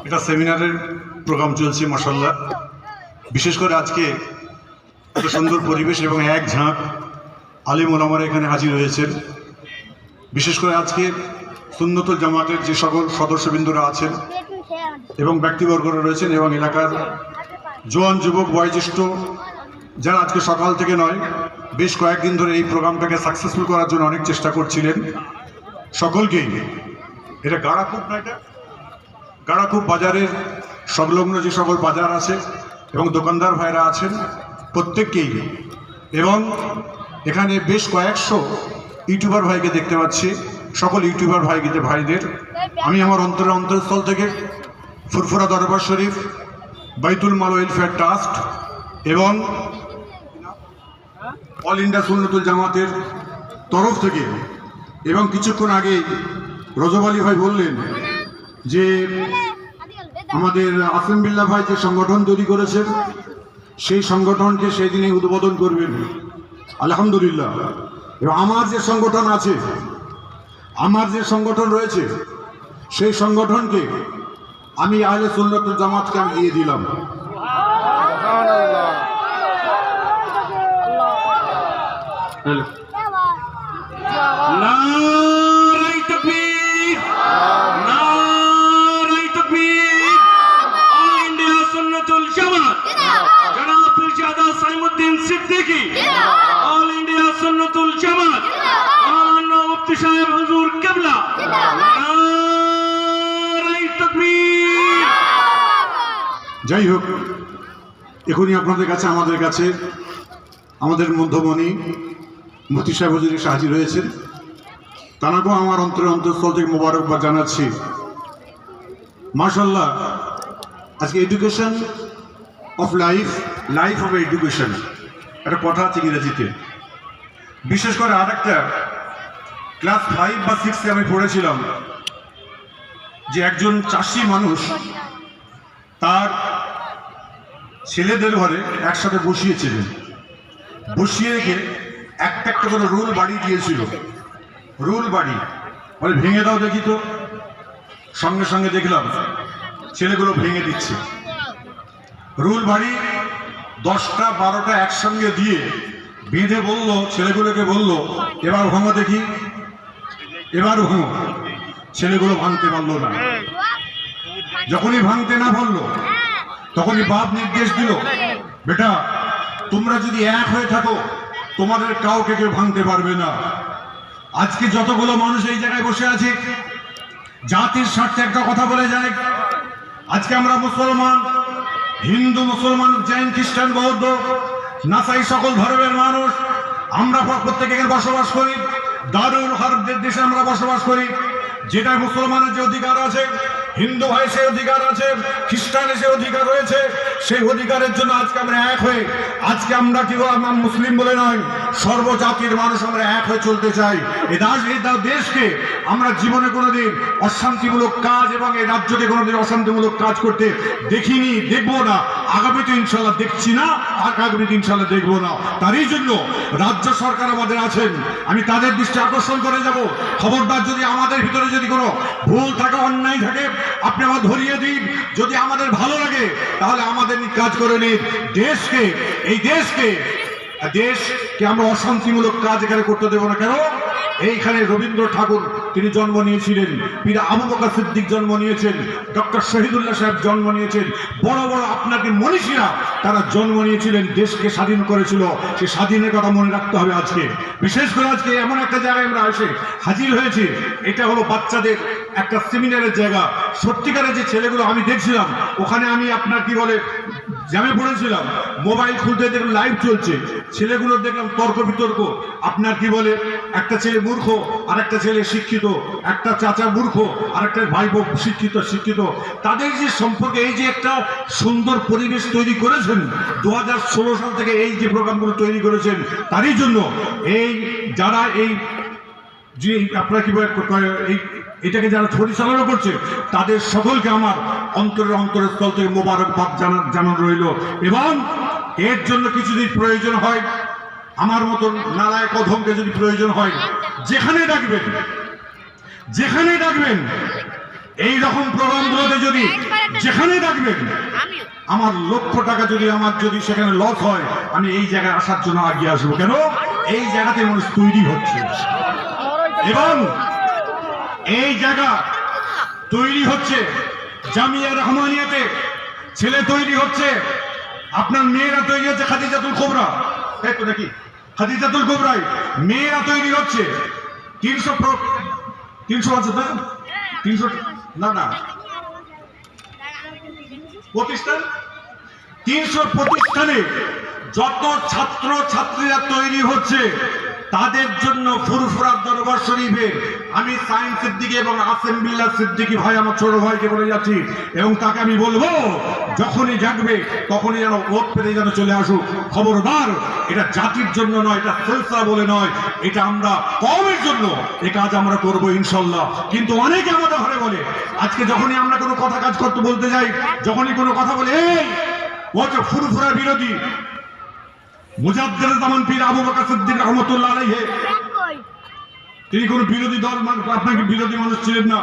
এটা সেমিনারের প্রোগ্রাম চলছে মাশাআল্লাহ। বিশেষ করে আজকে এত সুন্দর পরিবেশ এবং এক ঝাঁক আলিম ওলামারা এখানে হাজির হয়েছেন। বিশেষ করে আজকে সুন্নতুল জামাতের যে সকল সদস্যবৃন্দরা আছেন এবং ব্যক্তিবর্গরা রয়েছেন এবং এলাকার জোয়ান যুবক বয়োজ্যেষ্ঠ যারা আজকে সকাল থেকে নয় বেশ কয়েকদিন ধরে এই প্রোগ্রামটাকে সাকসেসফুল করার জন্য অনেক চেষ্টা করছিলেন, সকলকেই এটা গাড়াকুপ না, এটা গাড়াকুপ বাজারের সংলগ্ন যে সকল বাজার আছে এবং দোকানদার ভাইরা আছেন প্রত্যেককেই, এবং এখানে বেশ কয়েকশো ইউটিউবার ভাইকে দেখতে পাচ্ছি। সকল ইউটিউবার ভাইদের আমি আমার অন্তরস্থল থেকে ফুরফুরা দরবার শরীফ, বাইতুল মাল ওয়েলফেয়ার ট্রাস্ট এবং অল ইন্ডিয়া সুন্নতুল জামাতের তরফ থেকে, এবং কিছুক্ষণ আগে রজব আলী ভাই বললেন যে আমাদের আসিম বিল্লাহ ভাই যে সংগঠন তৈরি করেছেন সেই সংগঠনকে সেই দিনে উদ্বোধন করবেন আলহামদুলিল্লাহ। এবং আমার যে সংগঠন আছে, আমার যে সংগঠন রয়েছে সেই সংগঠনকে আমি আহলে সুন্নাতুল জামাতকে আমি দিয়ে দিলাম। নারায়ে তাকবীর, নারায়ে তাকবীর। অল ইন্ডিয়া সুন্নাতুল জামাত জনাব পীরজাদা সাইমুদ্দিন সিদ্দিকী, অল ইন্ডিয়া সুন্নাতুল জামাত মাওলানা মুফতি সাহেব হুজুর কিবলা, নারায়ে তাকবীর। যাই হোক, এখনই আপনাদের কাছে আমাদের মধ্যমণি মুফতি সাহেব হুজুর এসে হাজির হয়েছেন। তানাকেও আমার অন্তরস্থল থেকে মোবারকবাদ জানাচ্ছি। মাশাআল্লাহ, আজকে education of life of education একটা কথা আছে ইংরেজিতে। বিশেষ করে আরেকটা ক্লাস 5 বা 6-এ আমি পড়েছিলাম যে একজন চাষি মানুষ তার ছেলেদের ঘরে একসাথে বসিয়েছিলেন, বসিয়ে রেখে একটা একটা করে রুল বাড়ি দিয়েছিল। রুল বাড়ি বলে ভেঙে দাও দেখি তো। সঙ্গে সঙ্গে দেখলাম ছেলেগুলো ভেঙে দিচ্ছে। রুল বাড়ি 10টা 12টা একসঙ্গে দিয়ে বেঁধে বলল, ছেলেগুলোকে বলল এবার ভাঙো দেখি, এবার ভাঙো। ছেলেগুলো ভাঙতে পারলো না। যখনই ভাঙতে না পারলো তখনই বাপ নির্দেশ দিল, বেটা তোমরা যদি এক হয়ে থাকো তোমাদের কাউকে কেউ ভাঙতে পারবে না। আজকে যতগুলো মানুষ এই জায়গায় বসে আছে জাতির স্বার্থে একটা কথা বলে যায়। আজকে আমরা মুসলমান, হিন্দু, মুসলমান, জৈন, খ্রিস্টান, বৌদ্ধ, নাসাই সকল ধর্মের মানুষ আমরা প্রত্যেকে এখানে বসবাস করি। দারুল হারবের দেশে আমরা বসবাস করি। যেটা মুসলমানের যে অধিকার আছে, হিন্দু ভাই সে অধিকার আছে, খ্রিস্টানের সে অধিকার রয়েছে, সেই অধিকারের জন্য আজকে আমরা এক হয়ে, আজকে আমরা কি আমরা মুসলিম বলে নয়, সর্বজাতির মানুষ আমরা এক হয়ে চলতে চাই। এই দেশকে আমরা জীবনে কোনোদিন অশান্তিমূলক কাজ এবং এই রাজ্যকে কোনোদিন অশান্তিমূলক কাজ করতে দেখিনি, দেখবো না। আগামীতে ইনশাল্লাহ দেখছি না, আগামীতে ইনশাল্লাহ দেখবো না। তারই জন্য রাজ্য সরকার আমাদের আছেন, আমি তাদের দৃষ্টি আকর্ষণ করে যাব। খবরদার যদি আমাদের ভিতরে যদি কোনো ভুল থাকে, অন্যায় থাকে, আপনি আমার ধরিয়ে দিন। যদি আমাদের ভালো লাগে তাহলে আমাদের কাজ করে নিন। দেশকে, এই দেশকে আমরা অশান্তিমূলক কাজ এখানে করতে দেবো না। কেন? এইখানে রবীন্দ্র ঠাকুর তিনি জন্ম নিয়েছিলেন, পীর আবু বকর সিদ্দিক জন্ম নিয়েছেন, ডক্টর শহীদুল্লাহ সাহেব জন্ম নিয়েছেন, বড় বড় আপনাকে মনীষীরা তারা জন্ম নিয়েছিলেন, দেশকে স্বাধীন করেছিল। সে স্বাধীনের কথা মনে রাখতে হবে। আজকে বিশেষ করে আজকে এমন একটা জায়গায় আমরা এসে হাজির হয়েছি, এটা হলো বাচ্চাদের একটা সেমিনারের জায়গা। সত্যিকারের যে ছেলেগুলো আমি দেখছিলাম ওখানে, আমি আপনার কি বলে জ্যামে পড়েছিলাম, মোবাইল খুলতে দেখলাম লাইভ চলছে, ছেলেগুলো দেখলাম তর্ক বিতর্ক। আপনার কি বলে একটা ছেলে মূর্খ আর একটা ছেলে শিক্ষিত, একটা চাচা মূর্খ আর একটা ভাই বোন শিক্ষিত। তাদের যে সম্পর্কে এই যে একটা সুন্দর পরিবেশ তৈরি করেছেন 2016 সাল থেকে, এই যে প্রোগ্রামগুলো তৈরি করেছেন, তারই জন্য এই যারা এই যে আপনারা কি এই এটাকে যারা পরিচালনা করছে তাদের সকলকে আমার অন্তরস্থল থেকে মোবারকবাদ জানানো রইল। এবং এর জন্য কিছু যদি প্রয়োজন হয়, আমার মতন নালায়ক অধমকে যদি প্রয়োজন হয়, যেখানে ডাকবেন এই রকম প্রোগ্রামগুলোতে যদি যদি যেখানে ডাকবেন, আমার লক্ষ টাকা যদি যদি সেখানে লস হয়, আমি এই জায়গায় আসার জন্য এগিয়ে আসবো। কেন? এই জায়গাতে মানুষ তৈরি হচ্ছে, এবং এই জায়গা তৈরি হচ্ছে জামিয়া রহমানিয়াতে, ছেলে তৈরি হচ্ছে, আপনার মেয়েরা তৈরি হচ্ছে খাদিজাতুল কুবরা, তাই তো নাকি? খাদিজাতুল কুবরায় মেয়েরা তৈরি হচ্ছে। 300 আছে না? 300 না প্রতিষ্ঠান, 300 প্রতিষ্ঠানে যত ছাত্র ছাত্রীরা তৈরি হচ্ছে, তাদের জন্য ফুরফুরা দরবার শরীফে আমি সাইন সিদ্দিকী এবং আসেম বিল্লাহ সিদ্দিকী ভাই, আমার ছোট ভাইকে বলে যাচ্ছি, এবং তাকে আমি বলবো যখনই জাগবে তখনই যেন ওত পেতে যেন চলে আসুক। খবরদার, এটা জাতির জন্য নয়, এটা সিলসিলা বলে নয়, এটা আমরা কওমের জন্য এই কাজ আমরা করব ইনশাআল্লাহ। কিন্তু অনেকে আমাদের ঘরে বলে, আজকে যখনই আমরা কোনো কথা কাজ করতে বলতে যাই, যখনই কোনো কথা বলে, এই ও যে ফুরফুরা বিরোধী মুজাদ্দেদ জামান পীর আবু বকর সিদ্দিক রহমাতুল্লাহ আলাইহি, তিনি কোন বিরোধী দল, আপনাকে বিরোধী মানুষ ছিলেন না।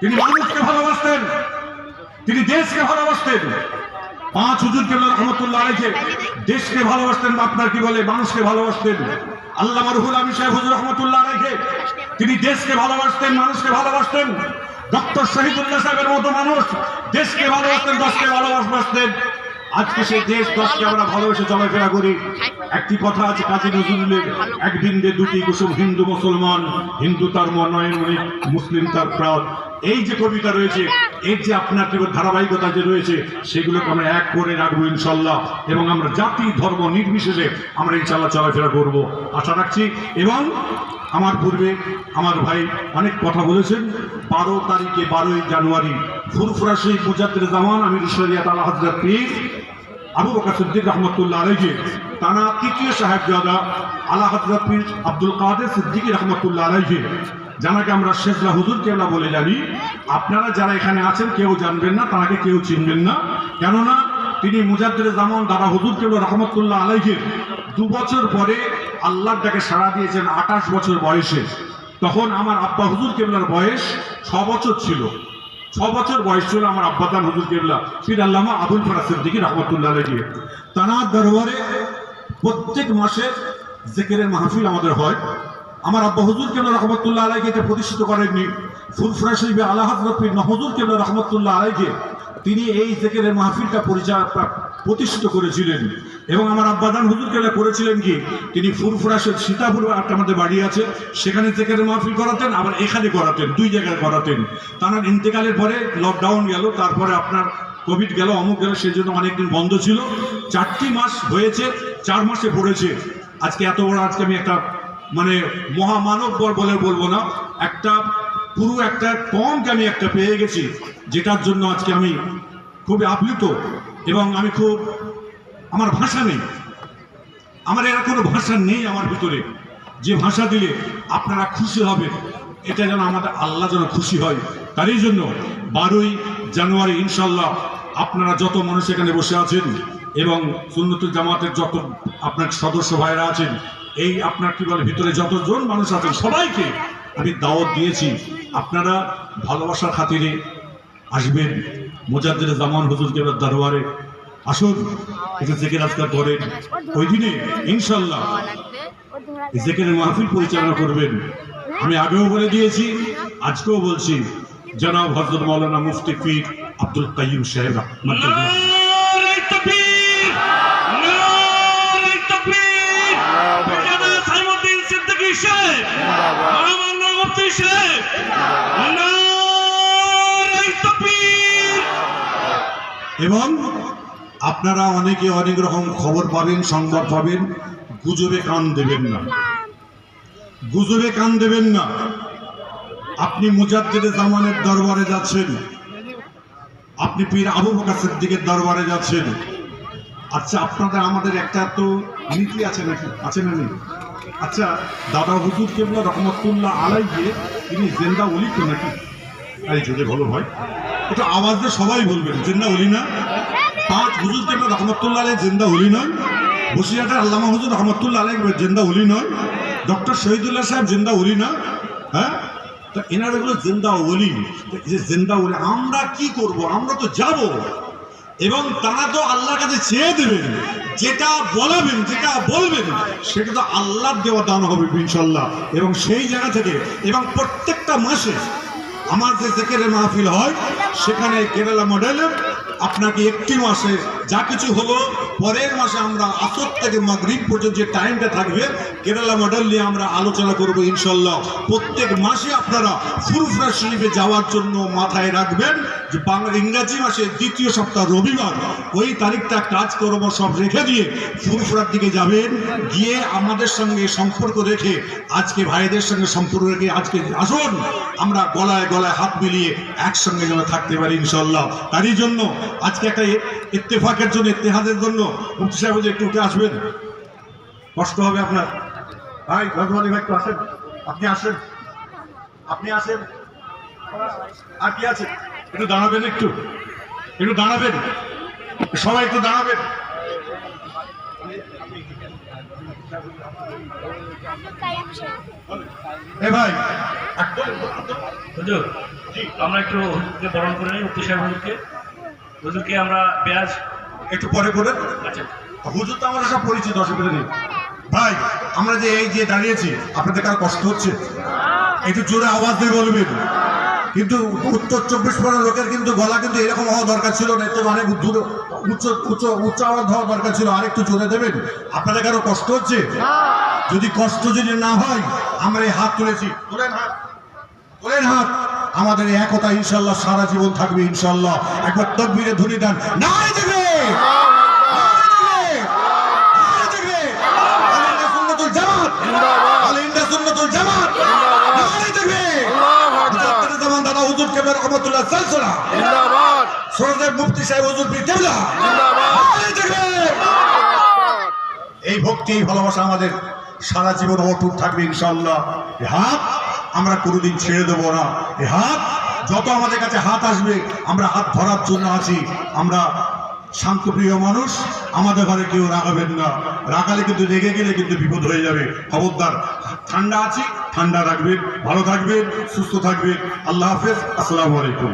তিনি মানুষকে ভালোবাসতেন, তিনি দেশকে ভালোবাসতেন। 5 হুজুর কেবলা রহমাতুল্লাহ আলাইহি দেশকে ভালোবাসতেন, আপনার কি বলে মানুষকে ভালোবাসতেন। আল্লামা রুহুল আমিন সাহেব হুজুর রহমাতুল্লাহ আলাইহি তিনি দেশকে ভালোবাসতেন, মানুষকে ভালোবাসতেন। ডক্টর শহীদুল্লাহ সাহেবের মতো মানুষ দেশকে ভালোবাসতেন, দেশকে ভালোবাসতেন। আজকে সেই দেশ দশকে আমরা ভালোবেসে চলাফেরা করি। একটি কথা আছে কাজী নজরুলের, একদিন যে দুটি কুসুম, হিন্দু মুসলমান, হিন্দু তার নয়নমণি, মুসলিম তার প্রাণ। এই যে কবিতা রয়েছে, এর যে আপনার ধারাবাহিকতা যে রয়েছে, সেগুলোকে আমরা এক করে রাখবো ইনশাল্লাহ, এবং আমরা জাতি ধর্ম নির্বিশেষে আমরা ইনশাল্লাহ চলাফেরা করব আশা রাখছি। এবং আমার পূর্বে আমার ভাই অনেক কথা বলেছেন। 12 তারিখে 12ই জানুয়ারি ফুরফুরা শরীফ মুজাদ্দেদ জামান আমির শরিয়াত আলা হযরত পীর আবু বকর সিদ্দিক রহমাতুল্লাহ আলাইহি, তানা তৃতীয় সাহেবজাদা আলা হযরত পীর আব্দুল কাদের সিদ্দিকী রহমাতুল্লাহ আলাইহি, যাকে আমরা শেজলা হুজুর কেবলা বলে জানি। আপনারা যারা এখানে আছেন কেউ জানবেন না, তাকে কেউ চিনবেন না, কেননা তিনি মুজাদ্দেদ জামান দাদা হুজুর কেবলা রহমাতুল্লাহ আলাইহি 2 বছর পরে আল্লাহর ডাকে সাড়া দিয়েছেন 28 বছর বয়সে। তখন আমার আব্বা হুজুর কেবলার বয়স 6 বছর ছিল। 6 বছর বয়স ছিল আমার আব্বাদান হুজুর কেবলা পীর আল্লামা আবুল ফরাজ সিদ্দিকী রহমাতুল্লাহ আলাইহি। তানার দরবারে প্রত্যেক মাসে জিকিরের মাহফিল আমাদের হয়। আমার আব্বা হুজুর কেবলা রহমাতুল্লাহ আলাইহি এটা প্রতিষ্ঠিত করেননি, ফুরফুরা শরীফে আলা হযরত পীর হুজুর কেবলা রহমাতুল্লাহ আলাইহি তিনি এই জিকিরের মাহফিলটা প্রতিষ্ঠিত করেছিলেন। এবং আমার আব্বাদান হুজুর কেবলা করেছিলেন কি, তিনি ফুরফুরা শরীফ সীতাপুর একটা আমাদের বাড়ি আছে, সেখানে জিকিরের মাহফিল করাতেন, আবার এখানে করাতেন, 2 জায়গায় করাতেন। তার ইন্তেকালের পরে লকডাউন গেল, তারপরে আপনার কোভিড গেল, অমুক গেল, সেই জন্য অনেকদিন বন্ধ ছিল। 4টি মাস হয়েছে, 4 মাসে পড়েছে। আজকে এত বড়, আজকে আমি একটা মানে মহামানব বলে বলবো না, একটা পুরো একটা কমকে আমি একটা পেয়ে গেছি, যেটার জন্য আজকে আমি খুবই আপ্লুত, এবং আমি খুব, আমার ভাষা নেই, আমার এর কোনো ভাষা নেই আমার ভিতরে, যে ভাষা দিলে আপনারা খুশি হবেন, এটা যেন আমাদের আল্লাহ যেন খুশি হয়। তারই জন্য 12ই জানুয়ারি ইনশাল্লাহ আপনারা যত মানুষ এখানে বসে আছেন, এবং সুন্নতুল জামাতের যত আপনার সদস্য ভাইরা আছেন, এই আপনার কি বলে ভিতরে যতজন মানুষ আছেন, সবাইকে আমি দাওয়াত দিয়েছি, আপনারা ভালোবাসার খাতিরে আসবেন মুজাদ্দেদ জামান হুজুর কেবলার দরবারে। আসুন, এটা জিকির আজকার করেন। ওই দিনে ইনশাল্লাহ জিকিরের মাহফিল পরিচালনা করবেন। আমি আগেও বলে দিয়েছি, আজকেও বলছি, জনাব হযরত মাওলানা মুফতি পীর আব্দুল কাইয়ুম সাহেব রহমাতুল্লাহ এবং আপনারা অনেকে অনেক রকম খবর পাবেন, সংবাদ পাবেন, গুজবে কান দেবেন না, গুজবে কান দেবেন না। আপনি মুজাদ্দেদ জামানের দরবারে যাচ্ছেন, আপনি পীর আবু বকর সিদ্দিকের দরবারে যাচ্ছেন। আচ্ছা, আপনাদের আমাদের একটা তো নীতি আছে নাকি, আছে না নেই? আচ্ছা, দাদা হুজুর কেবলা রহমাতুল্লাহ আলাইহি তিনি জিন্দা ওলি তো নাকি? এই যদি ভালো হয় এটা আওয়াজ দিয়ে সবাই বলবেন, জিন্দা ওলি না? 5 হুজুর কেবলা রহমাতুল্লাহ আলাইহি জিন্দা ওলি নয়? বসিরহাটের আল্লামা হুজুর রহমাতুল্লাহ আলাইহি জিন্দা ওলি নয়? ডক্টর শহীদুল্লাহ সাহেব জিন্দা ওলি না? হ্যাঁ, তো এনারা হলো জিন্দা ওলি। যে জিন্দা ওলি আমরা কি করব? আমরা তো যাব, এবং তারা তো আল্লাহর কাছে চেয়ে দেবেন, যেটা বলাবেন, যেটা বলবেন সেটা তো আল্লাহর দেওয়া দান হবে ইনশাল্লাহ। এবং সেই জায়গা থেকে এবং প্রত্যেকটা মাসে আমার যে জিকিরের মাহফিল হয় সেখানে কেরালা মডেলের আপনাকে একটি মাসে যা কিছু হলো পরের মাসে আমরা আসর থেকে মাগরিব পর্যন্ত যে টাইমটা থাকবে কেরালা মডেল নিয়ে আমরা আলোচনা করব ইনশাল্লাহ। প্রত্যেক মাসে আপনারা ফুরফুরা শরীফে যাওয়ার জন্য মাথায় রাখবেন যে ইংরাজি মাসের দ্বিতীয় সপ্তাহ রবিবার ওই তারিখটা কাজকর্ম সব রেখে দিয়ে ফুরফুরার দিকে যাবেন, গিয়ে আমাদের সঙ্গে সম্পর্ক রেখে আজকে ভাইদের সঙ্গে সম্পর্ক রেখে আজকে আসুন আমরা গলায় গলায় হাত মিলিয়ে একসঙ্গে যেন থাকতে পারি ইনশাল্লাহ। তারই জন্য আজকে একটা ইত্তেফাকের জন্য, ইত্তেহাদের জন্য মুফতি সাহেব একটু উঠে আসবেন, কষ্ট হবে আপনার। ভাই রহমানি ভাই একটু আসেন, আপনি আসেন, আপনি আসেন, আর কি আছে একটু দাঁড়াবেন, একটু একটু দাঁড়াবেন, সবাই একটু দাঁড়াবেন। এ ভাই হুজুর, আমরা একটু হুজুরকে বরণ করে নিই, মুফতি সাহেব হুজুরকে। হুজুরকে আমরা পেঁয়াজ একটু পরে করেন। আচ্ছা, হুজুর তো আমাদের সব পরিচিত, অসুবিধা নেই। ভাই আমরা যে এই যে দাঁড়িয়েছি আপনাদের কার কষ্ট হচ্ছে? একটু জোরে আওয়াজ দিয়ে বলবেন। কিন্তু উত্তর 24 পরগনার লোকের কিন্তু গলা কিন্তু এরকম হওয়া দরকার ছিল না, একটু অনেক দূরে উচ্চ আওয়াজ হওয়া দরকার ছিল। আরেকটু জোরে দেবেন। আপনাদের কারো কষ্ট হচ্ছে? যদি কষ্ট যদি না হয় আমরা এই হাত তুলেছি, তোলেন হাত, তোলেন হাত। আমাদের এই একতা ইনশাল্লাহ সারা জীবন থাকবে ইনশাল্লাহ। একবার তাকবীরে ধ্বনি দেন, নারে দেখবে এই ভক্তি, এই ভালোবাসা আমাদের সারা জীবন অটুট থাকবে ইনশাআল্লাহ। এই হাত আমরা কোনোদিন ছেড়ে দেবো না। এই হাত যত আমাদের কাছে হাত আসবে আমরা হাত ধরার জন্য আছি। আমরা শান্তপ্রিয় মানুষ, আমাদের ঘরে কেউ রাগাবেন না। রাগালে কিন্তু রেগে গেলে কিন্তু বিপদ হয়ে যাবে। খবরদার, ঠান্ডা আছি, ঠান্ডা রাখবেন, ভালো থাকবেন, সুস্থ থাকবেন। আল্লাহ হাফেজ, আসসালামু আলাইকুম।